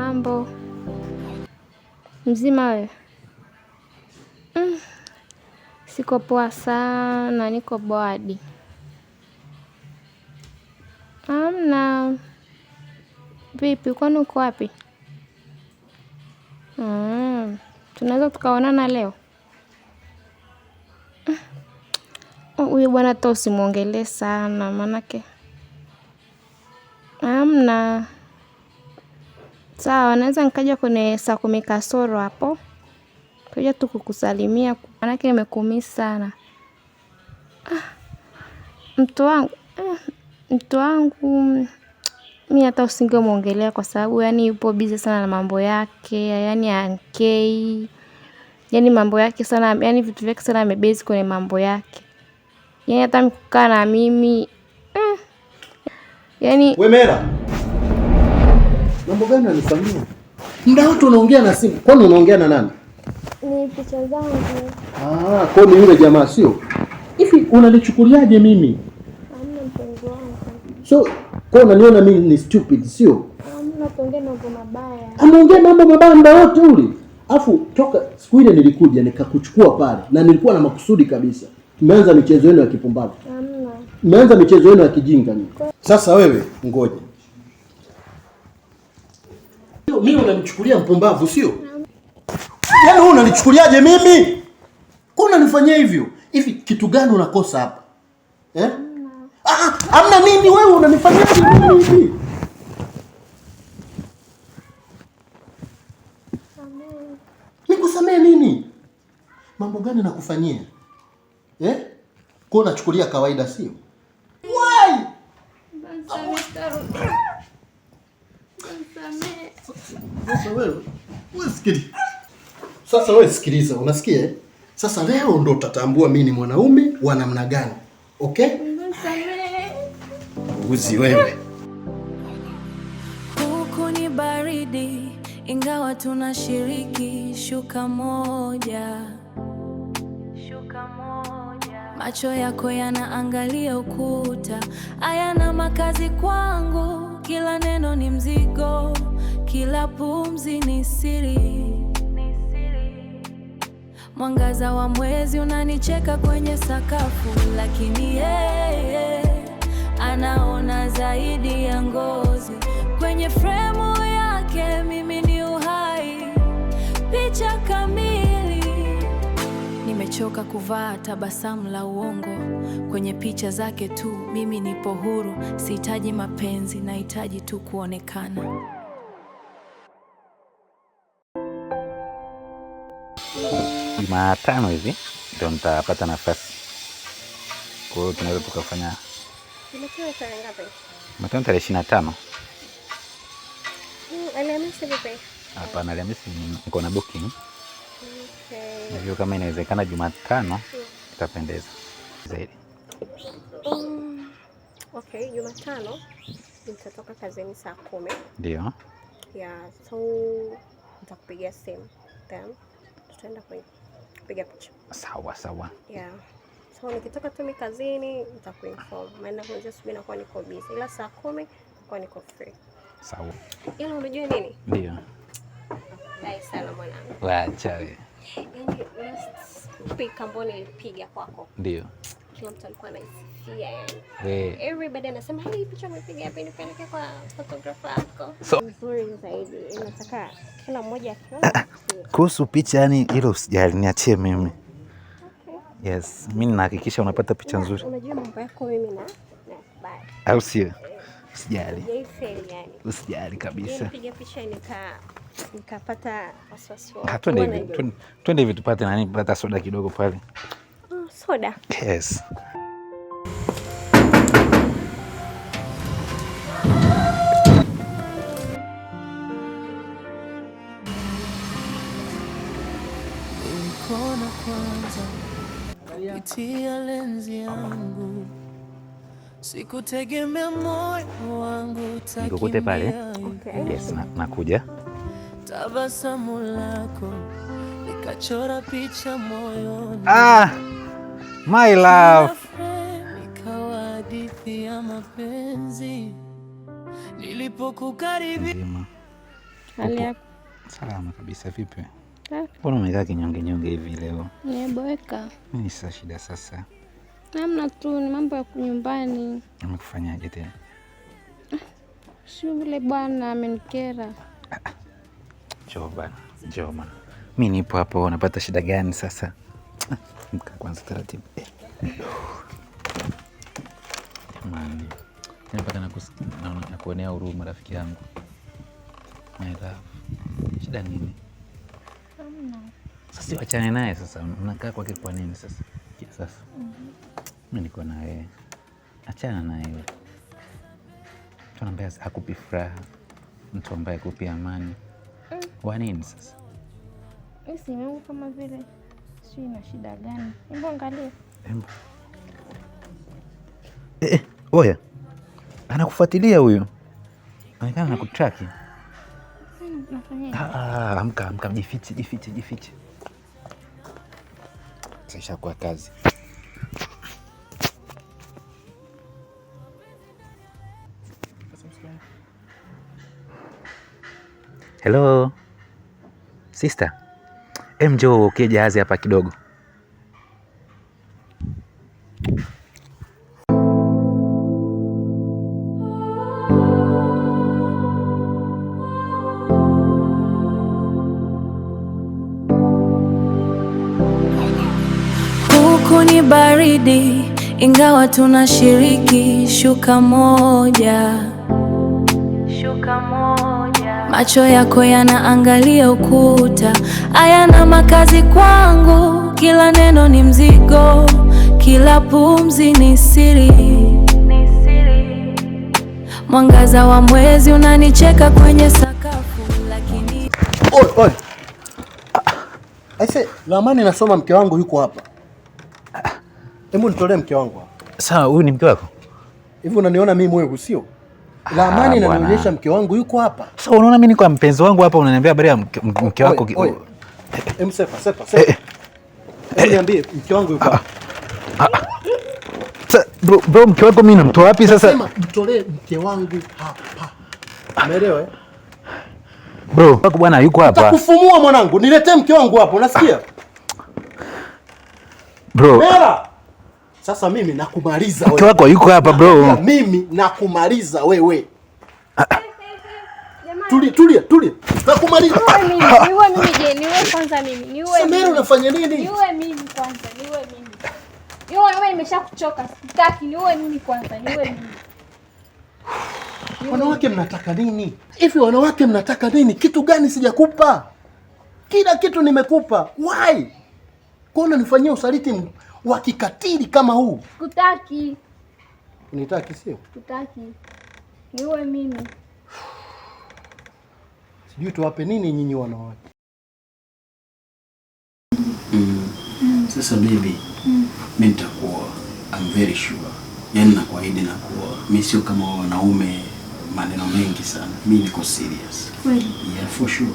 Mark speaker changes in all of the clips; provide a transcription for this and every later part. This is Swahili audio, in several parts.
Speaker 1: mambo? Mzima wewe? Siko poa sana, niko boadi. Hamna. Vipi, kwani uko wapi? Tunaweza tukaonana leo? Huyu bwana hata usimuongelee sana, manake. Hamna. Sawa, naweza nikaja kwenye saa 10 kasoro hapo. Kuja tu kukusalimia, manake nimekumisi sana. Mtu wangu mimi hata usingemuongelea kwa sababu yani yupo busy sana na mambo yake, yani ankei. Yani mambo yake sana, yani vitu vyake sana amebase kwenye mambo yake. Yani hata mkukaa na mimi yani
Speaker 2: wewe Mera. Mambo gani unanifanyia? Muda wote unaongea na simu. Kwani unaongea na nani?
Speaker 1: Ni picha zangu.
Speaker 2: Kwa ni yule jamaa sio? Hivi unanichukuliaje mimi?
Speaker 1: Hamna mpenzi wangu.
Speaker 2: So, kwa unaniona mimi ni stupid sio?
Speaker 1: Hamna kuongea mambo mabaya.
Speaker 2: Ameongea mambo mabaya muda wote ule. Afu toka siku ile nilikuja nikakuchukua pale na nilikuwa na makusudi kabisa. Tumeanza michezo yenu ya kipumbavu.
Speaker 1: Hamna.
Speaker 2: Tumeanza michezo yenu ya kijinga ni. Sasa wewe ngoja. Mimi unanichukulia mpumbavu sio? Yaani wewe unanichukuliaje mimi? Kwa unanifanyia hivyo? Hivi kitu gani unakosa hapa? Hamna nini wewe unanifanyia hivi? Nikusamee nini? Mambo gani nakufanyia? Kwa unachukulia kawaida sio? Why? Sasa wewe sikiliza, unasikia? Sasa leo ndo utatambua mimi ni mwanaume wa namna gani. Okay? Uzi wewe.
Speaker 3: Huku ni baridi ingawa tunashiriki shuka moja. Macho yako yanaangalia ukuta, hayana makazi kwangu. Kila neno ni mzigo, kila pumzi ni siri. Mwangaza wa mwezi unanicheka kwenye sakafu, lakini yeye anaona zaidi ya ngozi. Kwenye fremu yake mimi ni uhai, picha kamili. Nimechoka kuvaa tabasamu la uongo, kwenye picha zake tu mimi nipo huru. Sihitaji mapenzi, nahitaji tu kuonekana.
Speaker 4: Jumatano hivi ndio nitapata nafasi. Kwa hiyo tunaweza tukafanya.
Speaker 1: Jumatano tarehe ngapi?
Speaker 4: Jumatano tarehe 25.
Speaker 1: Alhamisi vipi?
Speaker 4: Hapana, Alhamisi niko na booking.
Speaker 1: Okay.
Speaker 4: Hivyo kama inawezekana Jumatano itapendeza zaidi.
Speaker 1: Okay, Jumatano nitatoka kazini saa 10.
Speaker 4: Ndio.
Speaker 1: Yeah, so nitakupigia simu. Then tutaenda kupiga picha.
Speaker 4: Sawa.
Speaker 1: Yeah. So nikitoka tu kazini nitakuinform. Maana kwanza subiri nakuwa niko busy. Ila saa 10 nakuwa niko free.
Speaker 4: Sawa.
Speaker 1: Ila unajua nini?
Speaker 4: Ndio.
Speaker 1: Dai sana mwanangu.
Speaker 4: Wacha wewe.
Speaker 1: Yaani last pick ambayo nilipiga kwako.
Speaker 4: Ndio.
Speaker 1: Kila mtu alikuwa anaisifia yani. Everybody anasema hii picha umepiga hapa nipeleke kwa photographer wako.
Speaker 4: So
Speaker 1: nzuri zaidi. Nataka kila mmoja akiona.
Speaker 4: Kuhusu picha yani hilo usijali, niachie mimi.
Speaker 1: Okay.
Speaker 4: Yes, mimi nahakikisha unapata picha nzuri.
Speaker 1: Unajua mambo yako mimi na bye.
Speaker 4: Au sio? Usijali.
Speaker 1: Yani.
Speaker 4: Usijali kabisa.
Speaker 1: Nipiga picha nikapata wasiwasi.
Speaker 4: Twende hivi tupate nani, pata soda kidogo pale.
Speaker 1: Soda?
Speaker 4: Yes.
Speaker 3: Kona kwanza kupitia lenzi yangu, sikutegemea moyo wangu
Speaker 4: Nikukute pale.
Speaker 1: Okay.
Speaker 4: Yes, nakuja.
Speaker 3: Tabasamu lako nikachora picha moyoni.
Speaker 4: My love.
Speaker 3: Ikawa hadithi ya mapenzi nilipokukaribia.
Speaker 1: Hali yako?
Speaker 4: Salama kabisa. Vipi? Mbona umekaa kinyonge hivi leo?
Speaker 1: Nimeboeka.
Speaker 4: Mimi sasa shida sasa.
Speaker 1: Hamna tu, ni mambo ya nyumbani.
Speaker 4: Amekufanyaje tena?
Speaker 1: Shule bwana amenikera.
Speaker 4: Njoo bana. Mimi nipo hapo, unapata shida gani sasa? Mka kwanza taratibu. Mami. Nimepata na kuonea huruma rafiki yangu. My love. Shida nini? Sasa wachane naye sasa. Unakaa kwake kwa nini sasa? Sasa. Mimi niko na wewe. Achana naye. Mtu ambaye hakupi furaha. Mtu ambaye hakupi amani. Wa nini sasa?
Speaker 1: Isi mungu kama vile sio ina shida gani? Hebu angalia.
Speaker 4: Oya. Anakufuatilia huyo. Anaonekana anakutrack. Amka, jifiche. Sasa kwa kazi. Hello. Sister. Njoo ukie jahazi hapa kidogo.
Speaker 3: Huku ni baridi, ingawa tunashiriki shuka moja. Macho yako yanaangalia ukuta, hayana makazi kwangu. Kila neno ni mzigo, kila pumzi ni siri. Mwangaza wa mwezi unanicheka kwenye sakafu, lakini
Speaker 2: Oi. Aise, Lamani nasoma mke wangu yuko hapa. Hebu nitolee mke wangu hapa.
Speaker 4: Sawa, huyu ni mke wako?
Speaker 2: Hivi unaniona mimi mwewe sio? Lamani ananionyesha mke wangu yuko hapa.
Speaker 4: Sasa unaona mimi niko mpenzi wangu hapa, unaniambia habari ya mke wako.
Speaker 2: Sepa. Niambie mke wangu yuko hapa.
Speaker 4: Bro, mke wako mimi namtoa wapi sasa?
Speaker 2: Sema mtolee mke wangu hapa. Umeelewa?
Speaker 4: Bro, wako bwana yuko hapa.
Speaker 2: Nitakufumua mwanangu, niletee mke wangu hapa, unasikia?
Speaker 4: Bro.
Speaker 2: Mera. Sasa mimi nakumaliza wewe.
Speaker 4: Mke wako yuko hapa bro.
Speaker 2: Mimi nakumaliza wewe. Tulia. Nakumaliza.
Speaker 1: Niue mimi je, niue kwanza mimi. Niue mimi.
Speaker 2: Mera unafanya nini?
Speaker 1: Niue mimi kwanza, niue mimi. Wewe nimeshakuchoka, sitaki, niue mimi kwanza, niue mimi.
Speaker 2: Wanawake mnataka nini? Hivi wanawake mnataka nini? Kitu gani sijakupa? Kila kitu nimekupa. Why? Kuna nifanyia usaliti wa kikatili kama huu?
Speaker 1: Kutaki.
Speaker 2: Unitaki sio?
Speaker 1: Kutaki. Niue mimi.
Speaker 2: Sijui tuwape nini nyinyi wanawake. Sasa baby, mimi nitakuoa. I'm very sure. Yaani nakuahidi nakuoa. Mimi sio kama wanaume maneno mengi sana. Mimi niko serious.
Speaker 1: Kweli?
Speaker 2: Yeah, for sure.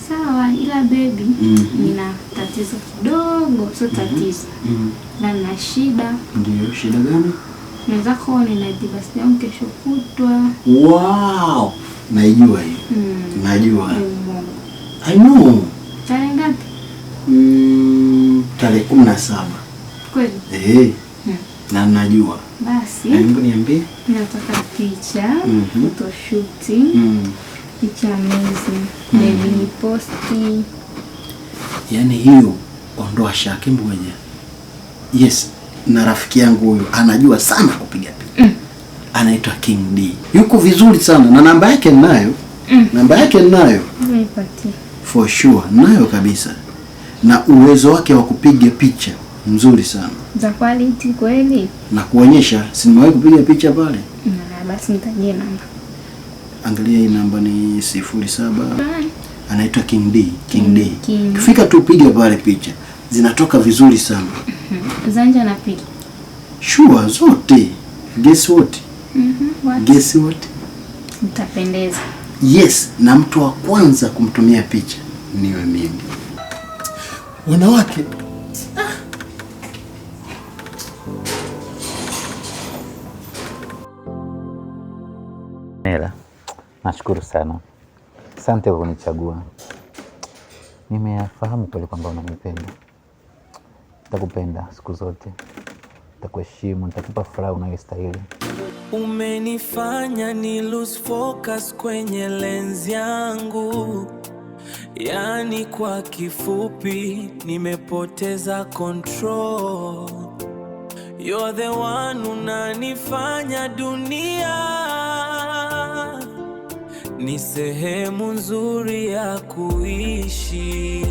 Speaker 1: Sawa, ila baby, nina tatizo kidogo, sio tatizo. Na nina shida.
Speaker 2: Ndio, shida gani?
Speaker 1: Naweza kuwa nina birthday yangu kesho kutwa.
Speaker 2: Wow! Naijua hiyo. Najua. I know.
Speaker 1: Tarehe ngapi?
Speaker 2: Tarehe 17.
Speaker 1: Kweli?
Speaker 2: Na najua.
Speaker 1: Basi.
Speaker 2: Hebu niambie.
Speaker 1: Nataka picha, photoshoot. Picha amazing. Baby ni posti.
Speaker 2: Yaani hiyo ondoa shaka mmoja. Yes, na rafiki yangu huyo anajua sana kupiga picha. Anaitwa King D. Yuko vizuri sana na namba yake ninayo. Namba yake ninayo.
Speaker 1: Nipatie.
Speaker 2: For sure, nayo kabisa. Na uwezo wake wa kupiga picha mzuri sana.
Speaker 1: Za quality kweli?
Speaker 2: Na kuonyesha, si nimewahi kupiga picha pale.
Speaker 1: Basi nitajie namba.
Speaker 2: Angalia hii namba ni 07. Anaitwa King D. Kifika tu piga pale picha. Zinatoka vizuri sana.
Speaker 1: Zanja na piga.
Speaker 2: Sure, zote. Guess what?
Speaker 1: What?
Speaker 2: Guess what?
Speaker 1: Mtapendeza.
Speaker 2: Yes, na mtu wa kwanza kumtumia picha niwe mimi. Wanawake.
Speaker 4: Nela, nashukuru sana. Asante kwa kunichagua. Nimefahamu kweli kwamba unanipenda. Nitakupenda siku zote. Nitakuheshimu, nitakupa furaha unayostahili.
Speaker 3: Umenifanya ni lose focus kwenye lens yangu. Yani kwa kifupi nimepoteza control. You're the one unanifanya dunia ni sehemu nzuri ya kuishi.